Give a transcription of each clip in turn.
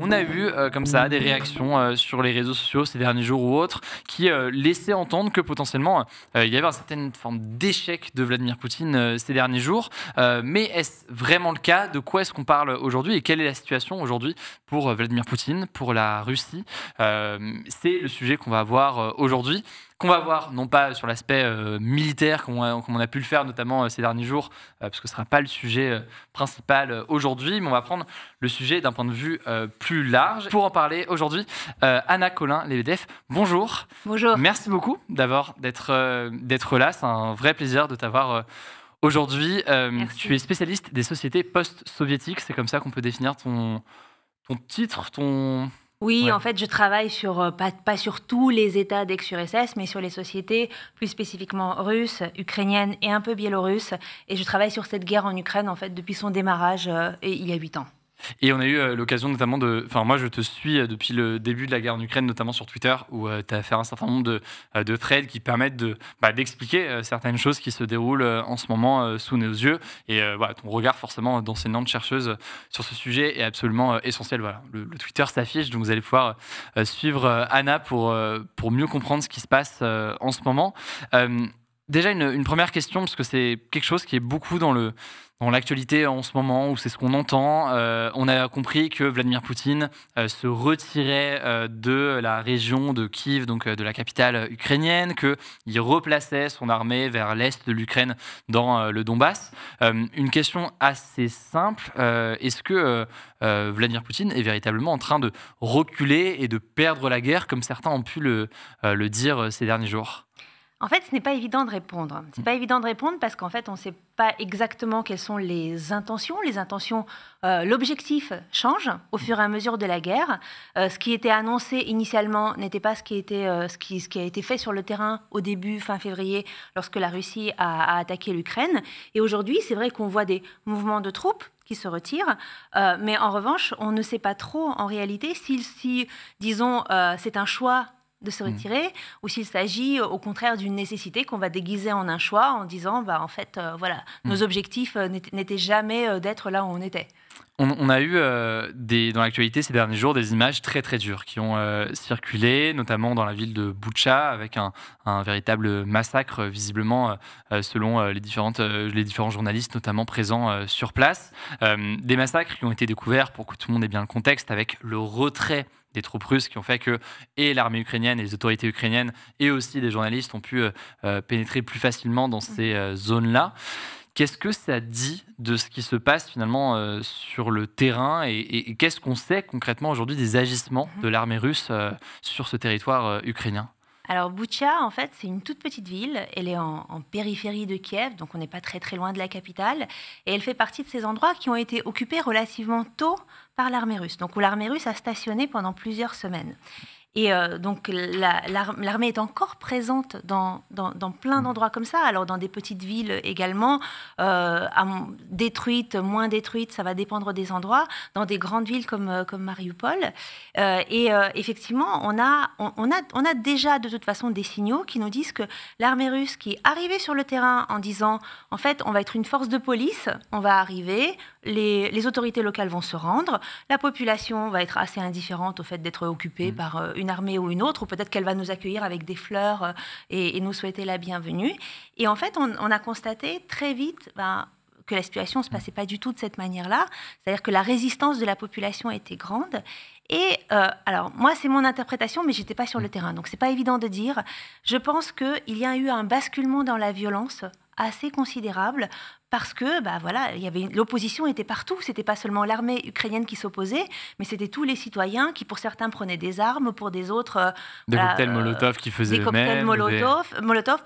on a eu comme ça des réactions sur les réseaux sociaux ces derniers jours ou autres qui laissaient entendre que potentiellement il y avait une certaine forme d'échec de Vladimir Poutine ces derniers jours. Mais est-ce vraiment le cas? De quoi est-ce qu'on parle aujourd'hui et quelle est la situation aujourd'hui pour Vladimir Poutine, pour la Russie? C'est le sujet qu'on va voir aujourd'hui. Qu'on va voir, non pas sur l'aspect militaire, comme on a pu le faire notamment ces derniers jours, parce que ce ne sera pas le sujet principal aujourd'hui, mais on va prendre le sujet d'un point de vue plus large. Pour en parler aujourd'hui, Anna Colin-Lebedev, bonjour. Bonjour. Merci beaucoup d'être là, c'est un vrai plaisir de t'avoir aujourd'hui. Tu es spécialiste des sociétés post-soviétiques, c'est comme ça qu'on peut définir ton titre, ton... Oui, Ouais. en fait, je travaille sur, pas sur tous les États d'ex-URSS, mais sur les sociétés plus spécifiquement russes, ukrainiennes et un peu biélorusses. Et je travaille sur cette guerre en Ukraine, en fait, depuis son démarrage, il y a 8 ans. Et on a eu l'occasion notamment de... Enfin, moi, je te suis depuis le début de la guerre en Ukraine, notamment sur Twitter, où tu as fait un certain nombre de threads qui permettent d'expliquer certaines choses qui se déroulent en ce moment sous nos yeux. Et voilà, ton regard, forcément, d'enseignante-chercheuse sur ce sujet est absolument essentiel. Voilà, le Twitter s'affiche, donc vous allez pouvoir suivre Anna pour mieux comprendre ce qui se passe en ce moment. Déjà, une première question, parce que c'est quelque chose qui est beaucoup dans l'actualité en ce moment, où c'est ce qu'on entend. On a compris que Vladimir Poutine se retirait de la région de Kiev, donc de la capitale ukrainienne, qu'il replaçait son armée vers l'est de l'Ukraine dans le Donbass. Une question assez simple, est-ce que Vladimir Poutine est véritablement en train de reculer et de perdre la guerre, comme certains ont pu le dire ces derniers jours ? En fait, ce n'est pas évident de répondre. C'est pas évident de répondre parce qu'en fait, on ne sait pas exactement quelles sont les intentions. L'objectif change au fur et à mesure de la guerre. Ce qui était annoncé initialement n'était pas ce qui a été fait sur le terrain au début, fin février, lorsque la Russie a attaqué l'Ukraine. Et aujourd'hui, c'est vrai qu'on voit des mouvements de troupes qui se retirent. Mais en revanche, on ne sait pas trop en réalité si disons, c'est un choix de se retirer, ou s'il s'agit au contraire d'une nécessité qu'on va déguiser en un choix en disant, en fait, voilà, nos objectifs n'étaient jamais d'être là où on était. On a eu dans l'actualité ces derniers jours des images très très dures qui ont circulé, notamment dans la ville de Boutcha, avec un véritable massacre visiblement selon les différents journalistes notamment présents sur place. Des massacres qui ont été découverts, pour que tout le monde ait bien le contexte, avec le retrait des troupes russes qui ont fait que et l'armée ukrainienne et les autorités ukrainiennes et aussi des journalistes ont pu pénétrer plus facilement dans ces zones-là. Qu'est-ce que ça dit de ce qui se passe finalement sur le terrain et qu'est-ce qu'on sait concrètement aujourd'hui des agissements de l'armée russe sur ce territoire ukrainien ? Alors, Boutcha, en fait, c'est une toute petite ville. Elle est en périphérie de Kiev, donc on n'est pas très très loin de la capitale. Et elle fait partie de ces endroits qui ont été occupés relativement tôt par l'armée russe. Donc, où l'armée russe a stationné pendant plusieurs semaines. Et donc, l'armée est encore présente dans plein d'endroits comme ça. Alors, dans des petites villes également, détruites, moins détruites, ça va dépendre des endroits. Dans des grandes villes comme Mariupol. Effectivement, on a déjà de toute façon des signaux qui nous disent que l'armée russe qui est arrivée sur le terrain en disant, en fait, on va être une force de police, on va arriver, les autorités locales vont se rendre, la population va être assez indifférente au fait d'être occupée par une armée ou une autre, ou peut-être qu'elle va nous accueillir avec des fleurs et nous souhaiter la bienvenue. Et en fait, on a constaté très vite que la situation ne se passait pas du tout de cette manière-là, c'est-à-dire que la résistance de la population était grande. Et alors, moi, c'est mon interprétation, mais je n'étais pas sur le terrain, donc ce n'est pas évident de dire. Je pense qu'il y a eu un basculement dans la violence assez considérable parce que voilà, l'opposition était partout. C'était pas seulement l'armée ukrainienne qui s'opposait, mais c'était tous les citoyens qui, pour certains, prenaient des armes, pour des autres... des cocktails Molotov qui faisaient eux-mêmes. Des cocktails Molotov,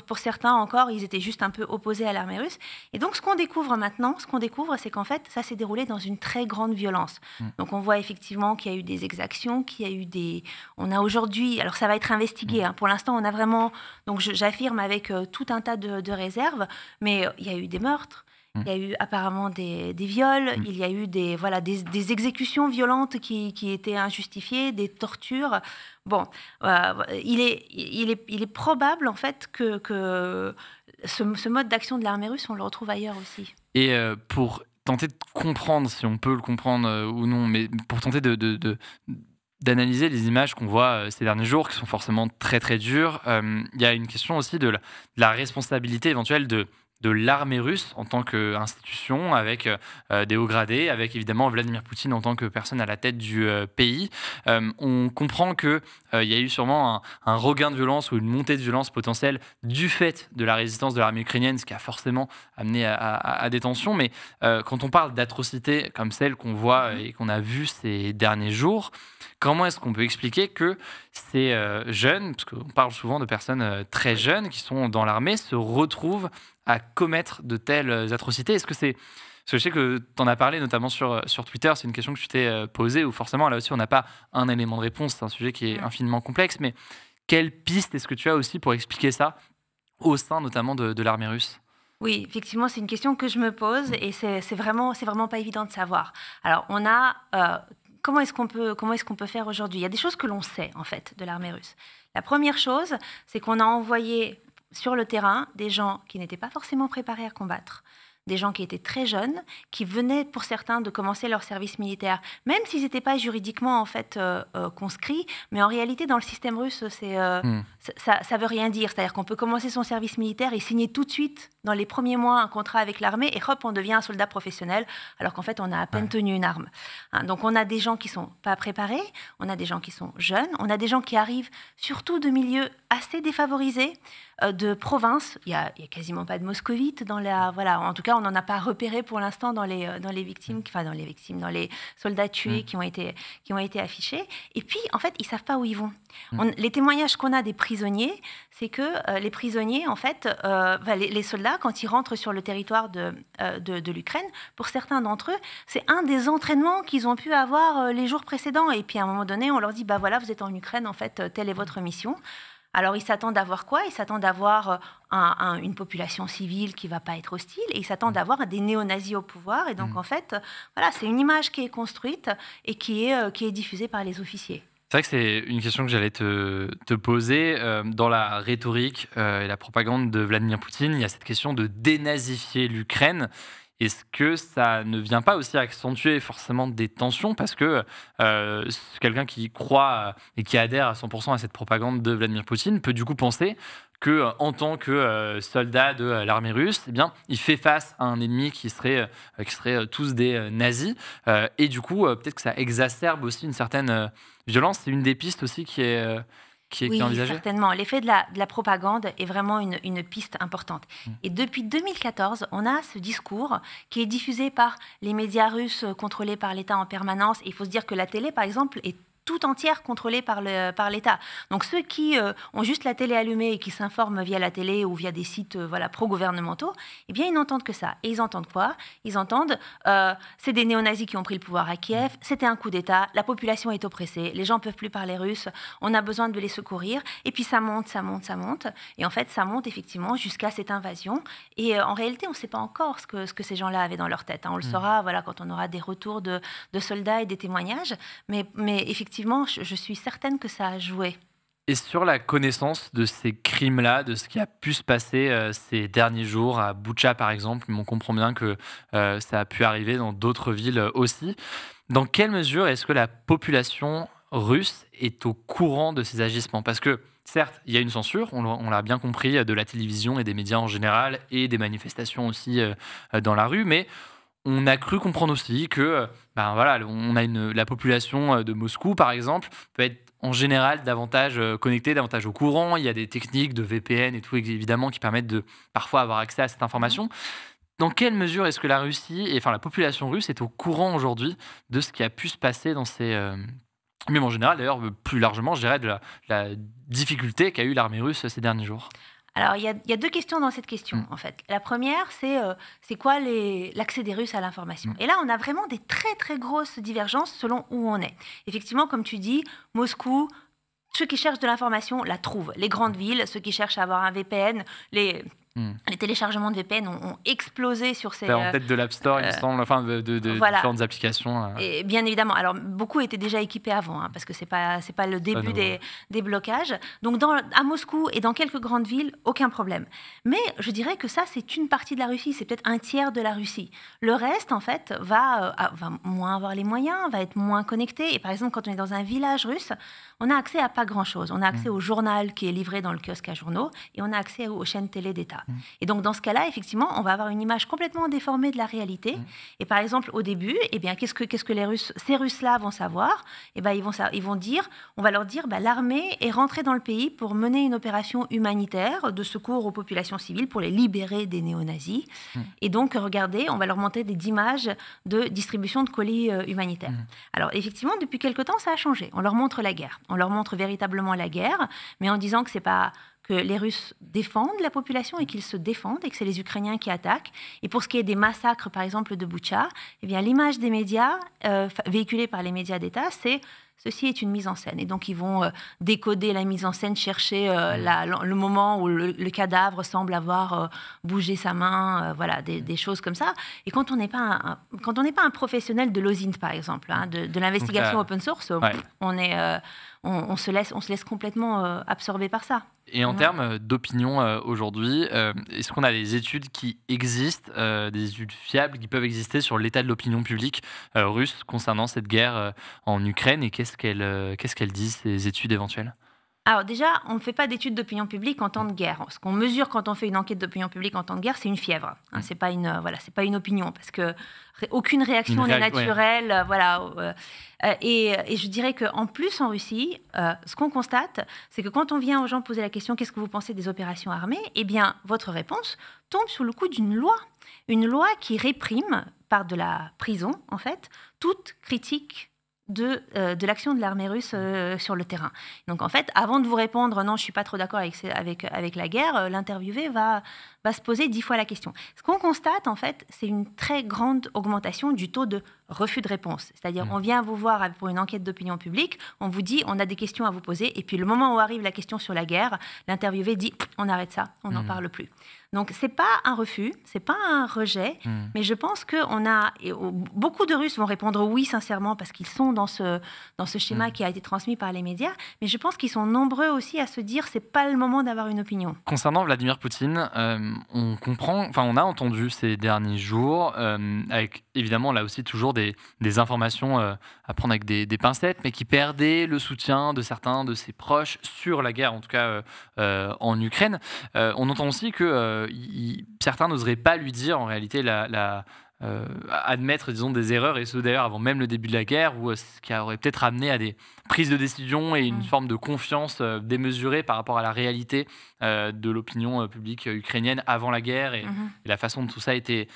pour certains encore, ils étaient juste un peu opposés à l'armée russe. Et donc, ce qu'on découvre maintenant, c'est qu'en fait, ça s'est déroulé dans une très grande violence. Donc, on voit effectivement qu'il y a eu des exactions, on a aujourd'hui... Alors, ça va être investigué. Pour l'instant, on a vraiment... Donc, j'affirme avec tout un tas de réserves, mais il y a eu des meurtres, il y a eu apparemment des viols, il y a eu des exécutions violentes qui étaient injustifiées, des tortures. Bon, il est probable en fait que ce mode d'action de l'armée russe, on le retrouve ailleurs aussi. Et pour tenter de comprendre, si on peut le comprendre ou non, mais pour tenter d'analyser les images qu'on voit ces derniers jours, qui sont forcément très très dures, il y a une question aussi de la responsabilité éventuelle de l'armée russe en tant qu'institution, avec des hauts gradés, avec évidemment Vladimir Poutine en tant que personne à la tête du pays. On comprend qu'il y a eu sûrement un regain de violence ou une montée de violence potentielle du fait de la résistance de l'armée ukrainienne, ce qui a forcément amené à des tensions. Mais quand on parle d'atrocités comme celles qu'on voit et qu'on a vues ces derniers jours, comment est-ce qu'on peut expliquer que ces jeunes, parce qu'on parle souvent de personnes très jeunes qui sont dans l'armée, se retrouvent à commettre de telles atrocités? Est-ce que c'est... Parce que je sais que tu en as parlé notamment sur Twitter, c'est une question que tu t'es posée, où forcément là aussi on n'a pas un élément de réponse, c'est un sujet qui est infiniment complexe, mais quelle piste est-ce que tu as aussi pour expliquer ça au sein notamment de l'armée russe? Oui, effectivement, c'est une question que je me pose et c'est vraiment pas évident de savoir. Alors, on a... comment est-ce qu'on peut faire aujourd'hui? Il y a des choses que l'on sait, en fait, de l'armée russe. La première chose, c'est qu'on a envoyé sur le terrain des gens qui n'étaient pas forcément préparés à combattre, des gens qui étaient très jeunes, qui venaient pour certains de commencer leur service militaire, même s'ils n'étaient pas juridiquement en fait conscrits, mais en réalité dans le système russe, ça veut rien dire. C'est-à-dire qu'on peut commencer son service militaire et signer tout de suite dans les premiers mois un contrat avec l'armée et hop, on devient un soldat professionnel, alors qu'en fait on a à peine tenu une arme. Donc on a des gens qui sont pas préparés, on a des gens qui sont jeunes, on a des gens qui arrivent surtout de milieux assez défavorisés, de province. Il y a quasiment pas de moscovites dans la... Voilà, en tout cas, on n'en a pas repéré pour l'instant dans les victimes, dans les soldats tués qui ont été affichés. Et puis, en fait, ils savent pas où ils vont. Les témoignages qu'on a des prisonniers, c'est que les prisonniers, en fait, les soldats, quand ils rentrent sur le territoire de l'Ukraine, pour certains d'entre eux, c'est un des entraînements qu'ils ont pu avoir les jours précédents. Et puis, à un moment donné, on leur dit, bah voilà, vous êtes en Ukraine, en fait, telle est votre mission. Alors, ils s'attendent à voir quoi? Ils s'attendent à voir une population civile qui ne va pas être hostile et ils s'attendent à voir des néo-nazis au pouvoir. Et donc, en fait, voilà, c'est une image qui est construite et qui est diffusée par les officiers. C'est vrai que c'est une question que j'allais te poser. Dans la rhétorique et la propagande de Vladimir Poutine, il y a cette question de dénazifier l'Ukraine. Est-ce que ça ne vient pas aussi accentuer forcément des tensions? Parce que quelqu'un qui croit et qui adhère à 100% à cette propagande de Vladimir Poutine peut du coup penser qu'en tant que soldat de l'armée russe, eh bien, il fait face à un ennemi qui serait tous des nazis. Et du coup, peut-être que ça exacerbe aussi une certaine violence. C'est une des pistes aussi qui est envisagée. Certainement. L'effet de la propagande est vraiment une piste importante. Et depuis 2014, on a ce discours qui est diffusé par les médias russes contrôlés par l'État en permanence. Et il faut se dire que la télé, par exemple, est tout entière contrôlée par l'État. Donc ceux qui ont juste la télé allumée et qui s'informent via la télé ou via des sites pro-gouvernementaux, eh bien ils n'entendent que ça. Et ils entendent quoi? Ils entendent c'est des néo-nazis qui ont pris le pouvoir à Kiev, c'était un coup d'État, la population est oppressée, les gens ne peuvent plus parler russe, on a besoin de les secourir. Et puis ça monte. Et en fait, ça monte effectivement jusqu'à cette invasion. Et en réalité, on ne sait pas encore ce que ces gens-là avaient dans leur tête. On le saura quand on aura des retours de soldats et des témoignages. Mais effectivement, je suis certaine que ça a joué. Et sur la connaissance de ces crimes-là, de ce qui a pu se passer ces derniers jours à Boutcha, par exemple, mais on comprend bien que ça a pu arriver dans d'autres villes aussi. Dans quelle mesure est-ce que la population russe est au courant de ces agissements? Parce que, certes, il y a une censure, on l'a bien compris, de la télévision et des médias en général, et des manifestations aussi dans la rue, mais on a cru comprendre aussi que on a la population de Moscou, par exemple, peut être en général davantage connectée, davantage au courant. Il y a des techniques de VPN et tout, évidemment, qui permettent de parfois avoir accès à cette information. Dans quelle mesure est-ce que la population russe est au courant aujourd'hui de ce qui a pu se passer dans ces... Même en général, d'ailleurs, plus largement, je dirais, de la difficulté qu'a eu l'armée russe ces derniers jours? Alors, il y a deux questions dans cette question, en fait. La première, c'est quoi l'accès des Russes à l'information? Et là, on a vraiment des très, très grosses divergences selon où on est. Effectivement, comme tu dis, Moscou, ceux qui cherchent de l'information la trouvent. Les grandes villes, ceux qui cherchent à avoir un VPN, Les téléchargements de VPN ont explosé sur ces... En tête de l'App Store, il me semble, enfin de voilà. différentes applications. Et bien évidemment, alors beaucoup étaient déjà équipés avant, parce que c'est pas le début des blocages. Donc à Moscou et dans quelques grandes villes, aucun problème. Mais je dirais que ça, c'est une partie de la Russie, c'est peut-être un tiers de la Russie. Le reste, en fait, va moins avoir les moyens, va être moins connecté. Et par exemple, quand on est dans un village russe, on a accès à pas grand-chose. On a accès au journal qui est livré dans le kiosque à journaux et on a accès aux chaînes télé d'État. Et donc, dans ce cas-là, effectivement, on va avoir une image complètement déformée de la réalité. Et par exemple, au début, eh bien, qu'est-ce que ces Russes-là vont savoir ? Eh bien, on va leur dire, l'armée est rentrée dans le pays pour mener une opération humanitaire de secours aux populations civiles pour les libérer des néo-nazis. Et donc, regardez, on va leur montrer des images de distribution de colis humanitaires. Alors, effectivement, depuis quelque temps, ça a changé. On leur montre la guerre. On leur montre véritablement la guerre, mais en disant que c'est pas que les Russes défendent la population et qu'ils se défendent et que c'est les Ukrainiens qui attaquent. Et pour ce qui est des massacres, par exemple, de Boutcha, eh bien, l'image des médias, véhiculée par les médias d'État, c'est ceci est une mise en scène. Et donc, ils vont décoder la mise en scène, chercher le moment où le cadavre semble avoir bougé sa main, voilà, des choses comme ça. Et quand on n'est pas un professionnel de l'OSINT, par exemple, de l'investigation open source, on se laisse complètement absorber par ça. Et en termes d'opinion aujourd'hui, est-ce qu'on a des études qui existent, des études fiables qui peuvent exister sur l'état de l'opinion publique russe concernant cette guerre en Ukraine et qu'est-ce qu'elles disent, ces études éventuelles ? Alors déjà, on ne fait pas d'études d'opinion publique en temps de guerre. Ce qu'on mesure quand on fait une enquête d'opinion publique en temps de guerre, c'est une fièvre. C'est pas une opinion, parce que aucune réaction n'est naturelle. Ouais. Voilà. Et je dirais qu'en plus, en Russie, ce qu'on constate, c'est que quand on vient aux gens poser la question « Qu'est-ce que vous pensez des opérations armées ?», eh bien, votre réponse tombe sous le coup d'une loi. Une loi qui réprime, par de la prison, en fait, toute critique de l'action de l'armée russe sur le terrain. Donc en fait, avant de vous répondre « non, je ne suis pas trop d'accord avec la guerre », l'interviewé va se poser 10 fois la question. Ce qu'on constate, en fait, c'est une très grande augmentation du taux de refus de réponse. C'est-à-dire, on vient vous voir pour une enquête d'opinion publique, on vous dit, on a des questions à vous poser, et puis le moment où arrive la question sur la guerre, l'interviewé dit, on arrête ça, on n'en parle plus. Donc, ce n'est pas un refus, ce n'est pas un rejet, mais je pense que beaucoup de Russes vont répondre oui, sincèrement, parce qu'ils sont dans ce schéma qui a été transmis par les médias, mais je pense qu'ils sont nombreux aussi à se dire, ce n'est pas le moment d'avoir une opinion. Concernant Vladimir Poutine, on a entendu ces derniers jours, avec évidemment là aussi toujours des informations à prendre avec des pincettes, mais qui perdaient le soutien de certains de ses proches sur la guerre, en tout cas en Ukraine. On entend aussi que certains n'oseraient pas lui dire en réalité admettre, disons, des erreurs, et ce d'ailleurs avant même le début de la guerre, ou ce qui aurait peut-être amené à des prises de décision et une forme de confiance démesurée par rapport à la réalité de l'opinion publique ukrainienne avant la guerre et la façon dont tout ça était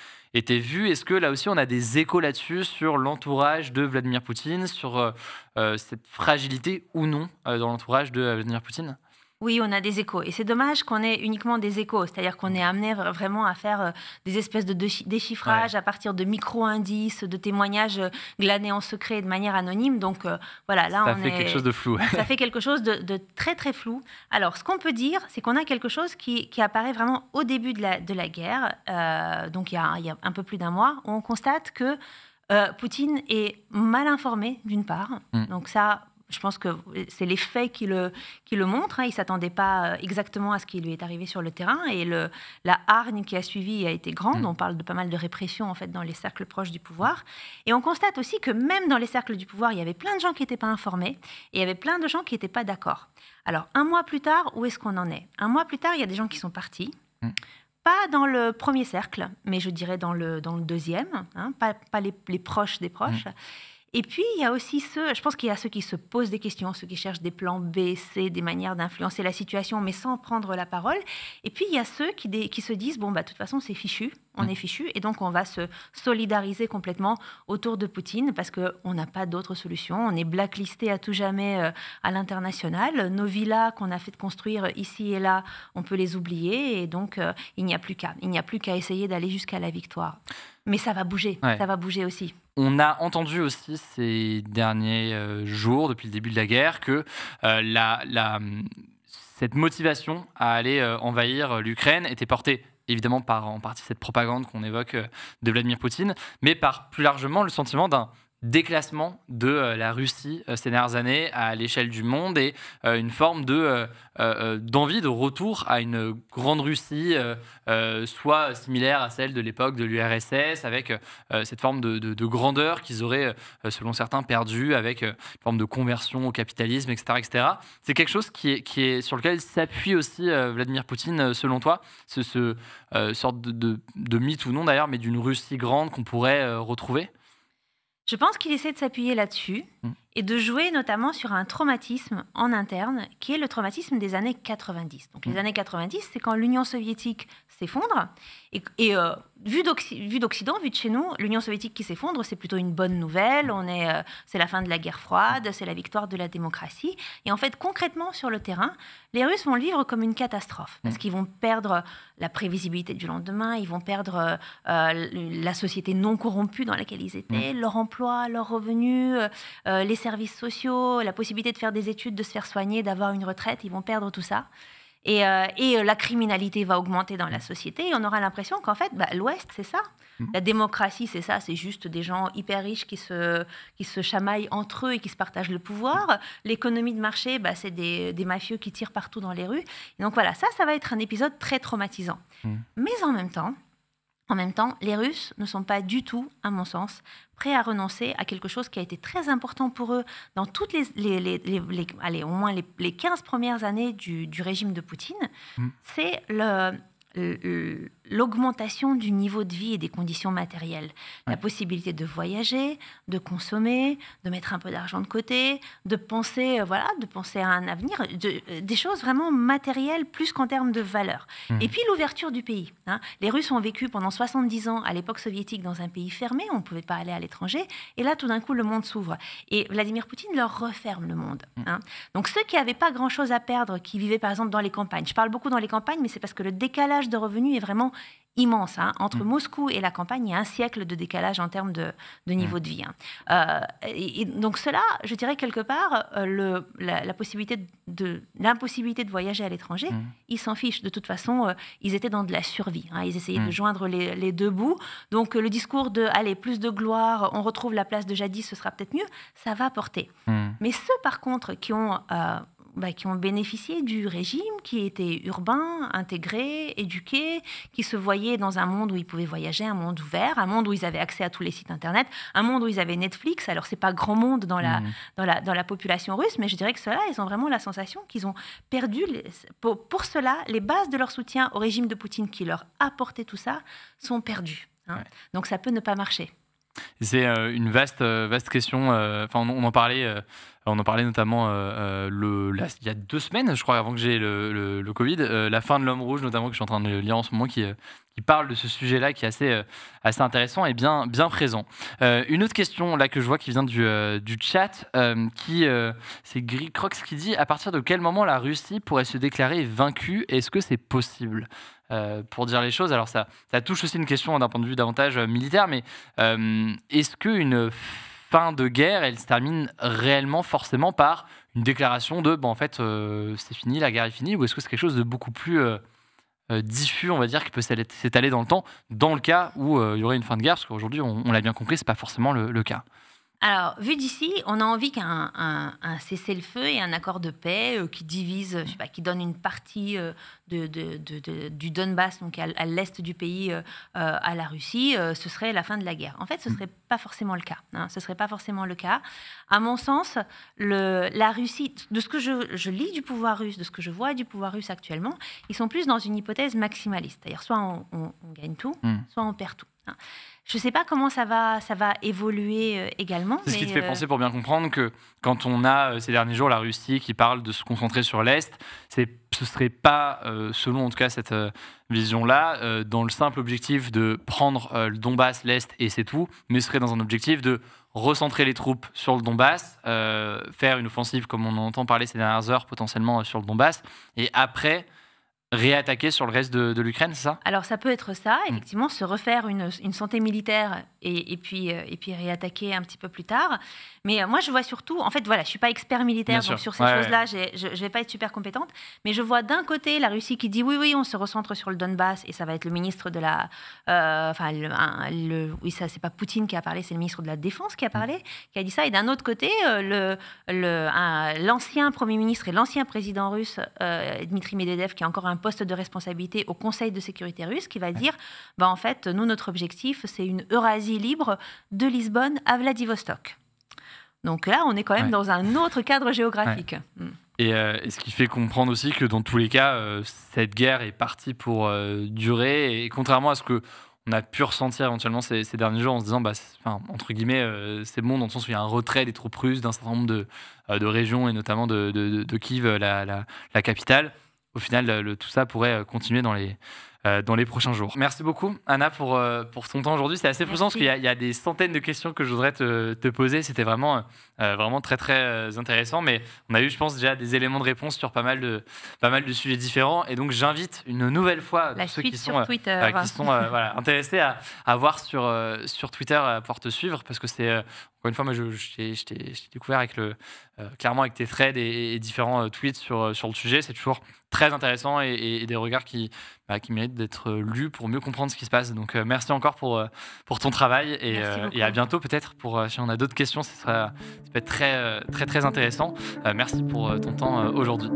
vu. Est-ce que là aussi on a des échos là-dessus sur l'entourage de Vladimir Poutine, sur cette fragilité ou non dans l'entourage de Vladimir Poutine ? Oui, on a des échos. Et c'est dommage qu'on ait uniquement des échos. C'est-à-dire qu'on est amené vraiment à faire des espèces de déchiffrage à partir de micro-indices, de témoignages glanés en secret de manière anonyme. Donc voilà, là, ça fait quelque chose de flou. Ça fait quelque chose de très, très flou. Alors, ce qu'on peut dire, c'est qu'on a quelque chose qui apparaît vraiment au début de la guerre, donc il y a un peu plus d'un mois, où on constate que Poutine est mal informé, d'une part. Donc ça... Je pense que c'est les faits qui le montrent. Il ne s'attendait pas exactement à ce qui lui est arrivé sur le terrain. Et la hargne qui a suivi a été grande. On parle de pas mal de répression en fait, dans les cercles proches du pouvoir. Et on constate aussi que même dans les cercles du pouvoir, il y avait plein de gens qui n'étaient pas informés. Et il y avait plein de gens qui n'étaient pas d'accord. Alors, un mois plus tard, où est-ce qu'on en est ? Un mois plus tard, il y a des gens qui sont partis. Pas dans le premier cercle, mais je dirais dans le deuxième. Pas les proches des proches. Et puis, il y a aussi je pense qu'il y a ceux qui se posent des questions, ceux qui cherchent des plans B, C, des manières d'influencer la situation, mais sans prendre la parole. Et puis, il y a ceux qui se disent, de toute façon, c'est fichu, on est fichu, et donc on va se solidariser complètement autour de Poutine, parce qu'on n'a pas d'autre solution. On est blacklisté à tout jamais à l'international. Nos villas qu'on a fait construire ici et là, on peut les oublier, et donc il n'y a plus qu'à essayer d'aller jusqu'à la victoire. Mais ça va bouger, ça va bouger aussi. On a entendu aussi ces derniers jours, depuis le début de la guerre, que cette motivation à aller envahir l'Ukraine était portée évidemment par en partie cette propagande qu'on évoque de Vladimir Poutine, mais par plus largement le sentiment d'un déclassement de la Russie ces dernières années à l'échelle du monde et une forme d'envie de retour à une grande Russie, soit similaire à celle de l'époque de l'URSS, avec cette forme de grandeur qu'ils auraient, selon certains, perdue, avec une forme de conversion au capitalisme, etc. etc. C'est quelque chose qui est, sur lequel s'appuie aussi Vladimir Poutine, selon toi, ce sorte de mythe ou non d'ailleurs, mais d'une Russie grande qu'on pourrait retrouver. Je pense qu'il essaie de s'appuyer là-dessus et de jouer notamment sur un traumatisme en interne qui est le traumatisme des années 90. Donc les années 90, c'est quand l'Union soviétique s'effondre et vu d'Occident, vu de chez nous, l'Union soviétique qui s'effondre, c'est plutôt une bonne nouvelle. C'est la fin de la guerre froide, c'est la victoire de la démocratie. Et en fait, concrètement sur le terrain, les Russes vont le vivre comme une catastrophe parce qu'ils vont perdre la prévisibilité du lendemain, ils vont perdre la société non corrompue dans laquelle ils étaient, leur emploi, leurs revenus, les services sociaux, la possibilité de faire des études, de se faire soigner, d'avoir une retraite, ils vont perdre tout ça. Et la criminalité va augmenter dans la société et on aura l'impression qu'en fait, l'Ouest, c'est ça. La démocratie, c'est ça. C'est juste des gens hyper riches qui se chamaillent entre eux et qui se partagent le pouvoir. L'économie de marché, c'est des mafieux qui tirent partout dans les rues. Et donc voilà, ça va être un épisode très traumatisant. Mais en même temps, les Russes ne sont pas du tout, à mon sens, prêts à renoncer à quelque chose qui a été très important pour eux dans toutes au moins les 15 premières années du régime de Poutine. C'est l'augmentation du niveau de vie et des conditions matérielles. La possibilité de voyager, de consommer, de mettre un peu d'argent de côté, de penser à un avenir, des choses vraiment matérielles plus qu'en termes de valeur. Et puis l'ouverture du pays. Les Russes ont vécu pendant 70 ans à l'époque soviétique dans un pays fermé, on ne pouvait pas aller à l'étranger, et là tout d'un coup le monde s'ouvre. Et Vladimir Poutine leur referme le monde. Donc ceux qui n'avaient pas grand-chose à perdre, qui vivaient par exemple dans les campagnes, je parle beaucoup dans les campagnes, mais c'est parce que le décalage de revenus est vraiment immense. Entre Moscou et la campagne, il y a un siècle de décalage en termes de niveau de vie. Et donc cela, je dirais quelque part, l'impossibilité de voyager à l'étranger, ils s'en fichent. De toute façon, ils étaient dans de la survie. Ils essayaient de joindre les deux bouts. Donc le discours de « allez, plus de gloire, on retrouve la place de jadis, ce sera peut-être mieux », ça va porter. Mais ceux, par contre, qui ont bénéficié du régime, qui étaient urbains, intégrés, éduqués, qui se voyaient dans un monde où ils pouvaient voyager, un monde ouvert, un monde où ils avaient accès à tous les sites Internet, un monde où ils avaient Netflix. Alors, c'est pas grand monde dans la population russe, mais je dirais que ceux-là, ils ont vraiment la sensation qu'ils ont perdu, pour cela, les bases de leur soutien au régime de Poutine qui leur apportait tout ça sont perdues. Donc, ça peut ne pas marcher. C'est une vaste question. On en parlait notamment il y a 2 semaines, je crois, avant que j'ai le Covid, La fin de l'homme rouge, notamment, que je suis en train de lire en ce moment, qui parle de ce sujet-là, qui est assez intéressant et bien présent. Une autre question là que je vois qui vient du chat, c'est Gris Crox qui dit: à partir de quel moment la Russie pourrait se déclarer vaincue? Est-ce que c'est possible? Pour dire les choses, alors ça touche aussi une question d'un point de vue davantage militaire, mais est-ce qu'une fin de guerre, elle se termine réellement forcément par une déclaration de en fait c'est fini, la guerre est finie, ou est-ce que c'est quelque chose de beaucoup plus diffus, on va dire, qui peut s'étaler dans le temps, dans le cas où il y aurait une fin de guerre, parce qu'aujourd'hui, on l'a bien compris, c'est pas forcément le cas. Alors, vu d'ici, on a envie qu'un cessez-le-feu et un accord de paix qui divise, qui donne une partie du Donbass, donc à l'est du pays, à la Russie, ce serait la fin de la guerre. En fait, ce ne serait pas forcément le cas. Ce serait pas forcément le cas. À mon sens, la Russie, de ce que je lis du pouvoir russe, de ce que je vois du pouvoir russe actuellement, ils sont plus dans une hypothèse maximaliste. C'est-à-dire, soit on gagne tout, soit on perd tout. Je ne sais pas comment ça va évoluer également. C'est ce qui te fait penser, pour bien comprendre, que quand on a ces derniers jours la Russie qui parle de se concentrer sur l'Est, ce ne serait pas, selon en tout cas cette vision-là, dans le simple objectif de prendre le Donbass, l'Est et c'est tout, mais ce serait dans un objectif de recentrer les troupes sur le Donbass, faire une offensive comme on en entend parler ces dernières heures potentiellement sur le Donbass, et après réattaquer sur le reste de l'Ukraine, c'est ça? Alors ça peut être ça, effectivement, se refaire une santé militaire et puis réattaquer un petit peu plus tard. Mais moi, je vois surtout, en fait, voilà, je ne suis pas expert militaire, donc sur ces choses-là, je ne vais pas être super compétente. Mais je vois d'un côté la Russie qui dit oui, on se recentre sur le Donbass, et ça va être le ministre de la... oui, ça, c'est pas Poutine qui a parlé, c'est le ministre de la Défense qui a parlé, qui a dit ça. Et d'un autre côté, l'ancien Premier ministre et l'ancien président russe, Dmitri Medvedev, qui a encore un poste de responsabilité au Conseil de sécurité russe, qui va dire, en fait, nous, notre objectif, c'est une Eurasie libre de Lisbonne à Vladivostok. Donc là, on est quand même dans un autre cadre géographique. Et ce qui fait comprendre aussi que dans tous les cas, cette guerre est partie pour durer. Et contrairement à ce qu'on a pu ressentir éventuellement ces derniers jours en se disant, entre guillemets, c'est bon, dans le sens où il y a un retrait des troupes russes d'un certain nombre de régions, et notamment de Kiev, la capitale. Au final, tout ça pourrait continuer dans les prochains jours. Merci beaucoup, Anna, pour ton temps aujourd'hui. C'est assez frustrant parce qu'il y a des centaines de questions que je voudrais te poser. C'était vraiment très, très intéressant. Mais on a eu, je pense, déjà des éléments de réponse sur pas mal de sujets différents. Et donc, j'invite une nouvelle fois ceux qui sont intéressés à voir sur Twitter, à pouvoir te suivre, parce que c'est... Encore une fois, moi, je t'ai découvert clairement avec tes threads et différents tweets sur le sujet. C'est toujours très intéressant et des regards qui méritent d'être lus pour mieux comprendre ce qui se passe. Donc, merci encore pour ton travail et à bientôt peut-être. Si on a d'autres questions, ça peut être très, très, très intéressant. Merci pour ton temps aujourd'hui.